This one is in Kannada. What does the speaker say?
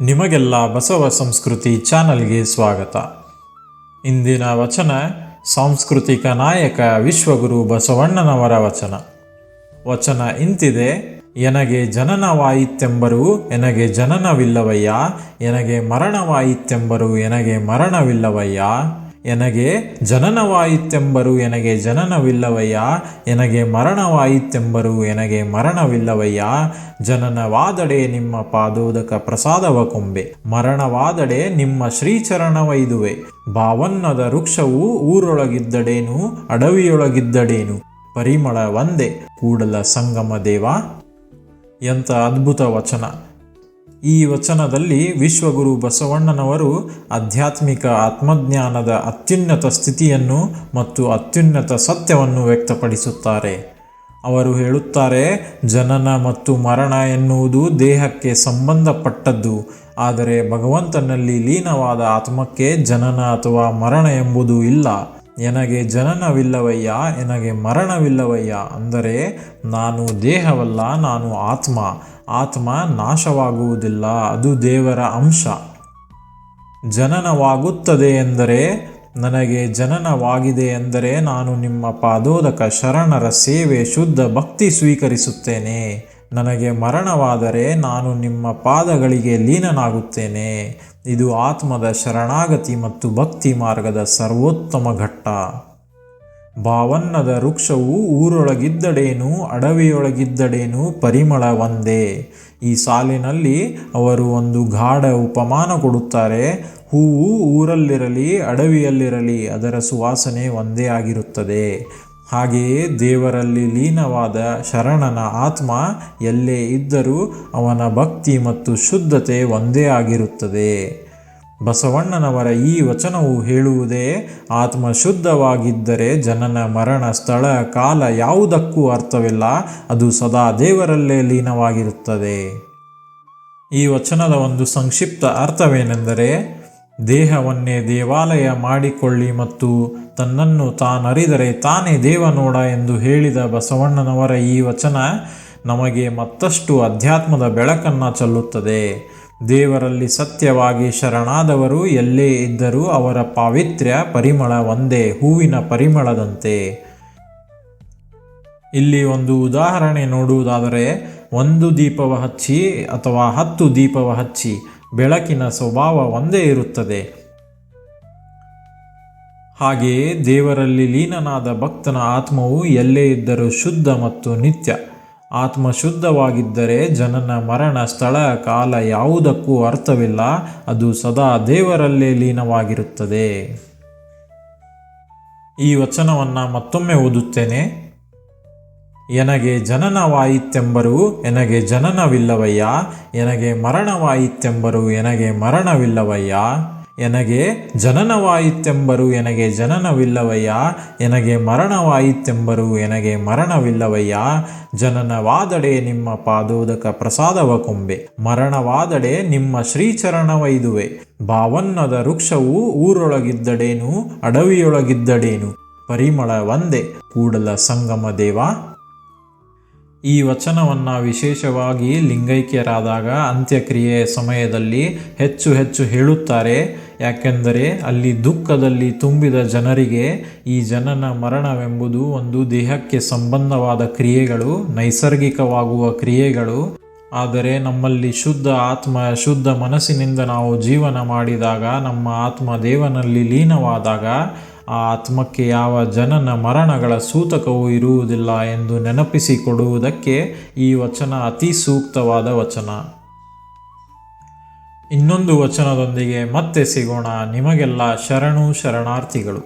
ನಿಮಗೆಲ್ಲ ಬಸವ ಸಂಸ್ಕೃತಿ ಚಾನಲ್ಗೆ ಸ್ವಾಗತ. ಇಂದಿನ ವಚನ ಸಾಂಸ್ಕೃತಿಕ ನಾಯಕ ವಿಶ್ವಗುರು ಬಸವಣ್ಣನವರ ವಚನ ಇಂತಿದೆ. ಎನಗೆ ಜನನವಾಯಿತೆಂಬರು ಎನಗೆ ಜನನವಿಲ್ಲವಯ್ಯ, ಎನಗೆ ಮರಣವಾಯಿತೆಂಬರು ಎನಗೆ ಮರಣವಿಲ್ಲವಯ್ಯ. ಎನಗೆ ಜನನವಾಯಿತೆಂಬರು ಎನಗೆ ಜನನವಿಲ್ಲವಯ್ಯ, ಎನಗೆ ಮರಣವಾಯಿತೆಂಬರು ಎನಗೆ ಮರಣವಿಲ್ಲವಯ್ಯ. ಜನನವಾದಡೆ ನಿಮ್ಮ ಪಾದೋದಕ ಪ್ರಸಾದವ ಕೊಂಬೆ, ಮರಣವಾದಡೆ ನಿಮ್ಮ ಶ್ರೀಚರಣವೈದುವೆ. ಭಾವನ್ನದ ವೃಕ್ಷವು ಊರೊಳಗಿದ್ದಡೇನು ಅಡವಿಯೊಳಗಿದ್ದಡೇನು, ಪರಿಮಳ ಒಂದೇ ಕೂಡಲ ಸಂಗಮ ದೇವ. ಎಂಥ ಅದ್ಭುತ ವಚನ! ಈ ವಚನದಲ್ಲಿ ವಿಶ್ವಗುರು ಬಸವಣ್ಣನವರು ಆಧ್ಯಾತ್ಮಿಕ ಆತ್ಮಜ್ಞಾನದ ಅತ್ಯುನ್ನತ ಸ್ಥಿತಿಯನ್ನು ಮತ್ತು ಅತ್ಯುನ್ನತ ಸತ್ಯವನ್ನು ವ್ಯಕ್ತಪಡಿಸುತ್ತಾರೆ. ಅವರು ಹೇಳುತ್ತಾರೆ, ಜನನ ಮತ್ತು ಮರಣ ಎನ್ನುವುದು ದೇಹಕ್ಕೆ ಸಂಬಂಧಪಟ್ಟದ್ದು, ಆದರೆ ಭಗವಂತನಲ್ಲಿ ಲೀನವಾದ ಆತ್ಮಕ್ಕೆ ಜನನ ಅಥವಾ ಮರಣ ಎಂಬುದು ಇಲ್ಲ. ಎನಗೆ ಜನನವಿಲ್ಲವಯ್ಯ, ಎನಗೆ ಮರಣವಿಲ್ಲವಯ್ಯ ಅಂದರೆ ನಾನು ದೇಹವಲ್ಲ, ನಾನು ಆತ್ಮ. ಆತ್ಮ ನಾಶವಾಗುವುದಿಲ್ಲ, ಅದು ದೇವರ ಅಂಶ. ಜನನವಾಗುತ್ತದೆ ಎಂದರೆ, ನನಗೆ ಜನನವಾಗಿದೆ ಎಂದರೆ ನಾನು ನಿಮ್ಮ ಪಾದೋದಕ ಶರಣರ ಸೇವೆ ಶುದ್ಧ ಭಕ್ತಿ ಸ್ವೀಕರಿಸುತ್ತೇನೆ. ನನಗೆ ಮರಣವಾದರೆ ನಾನು ನಿಮ್ಮ ಪಾದಗಳಿಗೆ ಲೀನನಾಗುತ್ತೇನೆ. ಇದು ಆತ್ಮದ ಶರಣಾಗತಿ ಮತ್ತು ಭಕ್ತಿ ಮಾರ್ಗದ ಸರ್ವೋತ್ತಮ ಘಟ್ಟ. ಭಾವನ್ನದ ವೃಕ್ಷವು ಊರೊಳಗಿದ್ದಡೇನು ಅಡವಿಯೊಳಗಿದ್ದಡೇನು, ಪರಿಮಳ ಒಂದೇ. ಈ ಸಾಲಿನಲ್ಲಿ ಅವರು ಒಂದು ಗಾಢ ಉಪಮಾನ ಕೊಡುತ್ತಾರೆ. ಹೂವು ಊರಲ್ಲಿರಲಿ ಅಡವಿಯಲ್ಲಿರಲಿ ಅದರ ಸುವಾಸನೆ ಒಂದೇ ಆಗಿರುತ್ತದೆ. ಹಾಗೆಯೇ ದೇವರಲ್ಲಿ ಲೀನವಾದ ಶರಣನ ಆತ್ಮ ಎಲ್ಲೇ ಇದ್ದರೂ ಅವನ ಭಕ್ತಿ ಮತ್ತು ಶುದ್ಧತೆ ಒಂದೇ ಆಗಿರುತ್ತದೆ. ಬಸವಣ್ಣನವರ ಈ ವಚನವು ಹೇಳುವುದೇ, ಆತ್ಮ ಶುದ್ಧವಾಗಿದ್ದರೆ ಜನನ ಮರಣ ಸ್ಥಳ ಕಾಲ ಯಾವುದಕ್ಕೂ ಅರ್ಥವಿಲ್ಲ, ಅದು ಸದಾ ದೇವರಲ್ಲೇ ಲೀನವಾಗಿರುತ್ತದೆ. ಈ ವಚನದ ಒಂದು ಸಂಕ್ಷಿಪ್ತ ಅರ್ಥವೇನೆಂದರೆ, ದೇಹವನ್ನೇ ದೇವಾಲಯ ಮಾಡಿಕೊಳ್ಳಿ ಮತ್ತು ತನ್ನನ್ನು ತಾನರಿದರೆ ತಾನೇ ದೇವನೋಡ ಎಂದು ಹೇಳಿದ ಬಸವಣ್ಣನವರ ಈ ವಚನ ನಮಗೆ ಮತ್ತಷ್ಟು ಅಧ್ಯಾತ್ಮದ ಬೆಳಕನ್ನು ಚೆಲ್ಲುತ್ತದೆ. ದೇವರಲ್ಲಿ ಸತ್ಯವಾಗಿ ಶರಣಾದವರು ಎಲ್ಲೇ ಇದ್ದರೂ ಅವರ ಪಾವಿತ್ರ್ಯ ಪರಿಮಳ ಒಂದೇ, ಹೂವಿನ ಪರಿಮಳದಂತೆ. ಇಲ್ಲಿ ಒಂದು ಉದಾಹರಣೆ ನೋಡುವುದಾದರೆ, ಒಂದು ದೀಪವ ಹಚ್ಚಿ ಅಥವಾ 10 ದೀಪವ ಹಚ್ಚಿ ಬೆಳಕಿನ ಸ್ವಭಾವ ಒಂದೇ ಇರುತ್ತದೆ. ಹಾಗೆಯೇ ದೇವರಲ್ಲಿ ಲೀನನಾದ ಭಕ್ತನ ಆತ್ಮವು ಎಲ್ಲೇ ಇದ್ದರೂ ಶುದ್ಧ ಮತ್ತು ನಿತ್ಯ. ಆತ್ಮ ಶುದ್ಧವಾಗಿದ್ದರೆ ಜನನ ಮರಣ ಸ್ಥಳ ಕಾಲ ಯಾವುದಕ್ಕೂ ಅರ್ಥವಿಲ್ಲ, ಅದು ಸದಾ ದೇವರಲ್ಲೇ ಲೀನವಾಗಿರುತ್ತದೆ. ಈ ವಚನವನ್ನು ಮತ್ತೊಮ್ಮೆ ಓದುತ್ತೇನೆ. ಎನಗೆ ಜನನವಾಯಿತೆಂಬರು ಎನಗೆ ಜನನವಿಲ್ಲವಯ್ಯ, ಎನಗೆ ಮರಣವಾಯಿತೆಂಬರು ಎನಗೆ ಮರಣವಿಲ್ಲವಯ್ಯ. ಎನಗೆ ಜನನವಾಯಿತೆಂಬರು ಎನಗೆ ಜನನವಿಲ್ಲವಯ್ಯ, ಎನಗೆ ಮರಣವಾಯಿತೆಂಬರು ಎನಗೆ ಮರಣವಿಲ್ಲವಯ್ಯ. ಜನನವಾದಡೆ ನಿಮ್ಮ ಪಾದೋದಕ ಪ್ರಸಾದವ ಕೊಂಬೆ, ಮರಣವಾದಡೆ ನಿಮ್ಮ ಶ್ರೀಚರಣವೈದುವೆ. ಭಾವನ್ನದ ವೃಕ್ಷವು ಊರೊಳಗಿದ್ದಡೇನು ಅಡವಿಯೊಳಗಿದ್ದಡೇನು, ಪರಿಮಳ ಒಂದೇ ಕೂಡಲ ಸಂಗಮ ದೇವ. ಈ ವಚನವನ್ನು ವಿಶೇಷವಾಗಿ ಲಿಂಗೈಕ್ಯರಾದಾಗ ಅಂತ್ಯಕ್ರಿಯೆಯ ಸಮಯದಲ್ಲಿ ಹೆಚ್ಚು ಹೆಚ್ಚು ಹೇಳುತ್ತಾರೆ. ಯಾಕೆಂದರೆ ಅಲ್ಲಿ ದುಃಖದಲ್ಲಿ ತುಂಬಿದ ಜನರಿಗೆ ಈ ಜನನ ಮರಣವೆಂಬುದು ಒಂದು ದೇಹಕ್ಕೆ ಸಂಬಂಧವಾದ ಕ್ರಿಯೆಗಳು, ನೈಸರ್ಗಿಕವಾಗುವ ಕ್ರಿಯೆಗಳು. ಆದರೆ ನಮ್ಮಲ್ಲಿ ಶುದ್ಧ ಆತ್ಮ ಶುದ್ಧ ಮನಸ್ಸಿನಿಂದ ನಾವು ಜೀವನ ಮಾಡಿದಾಗ, ನಮ್ಮ ಆತ್ಮ ದೇವನಲ್ಲಿ ಲೀನವಾದಾಗ ಆ ಆತ್ಮಕ್ಕೆ ಯಾವ ಜನನ ಮರಣಗಳ ಸೂತಕವೂ ಇರುವುದಿಲ್ಲ ಎಂದು ನೆನಪಿಸಿಕೊಡುವುದಕ್ಕೆ ಈ ವಚನ ಅತಿ ಸೂಕ್ತವಾದ ವಚನ. ಇನ್ನೊಂದು ವಚನದೊಂದಿಗೆ ಮತ್ತೆ ಸಿಗೋಣ. ನಿಮಗೆಲ್ಲ ಶರಣು ಶರಣಾರ್ಥಿಗಳು.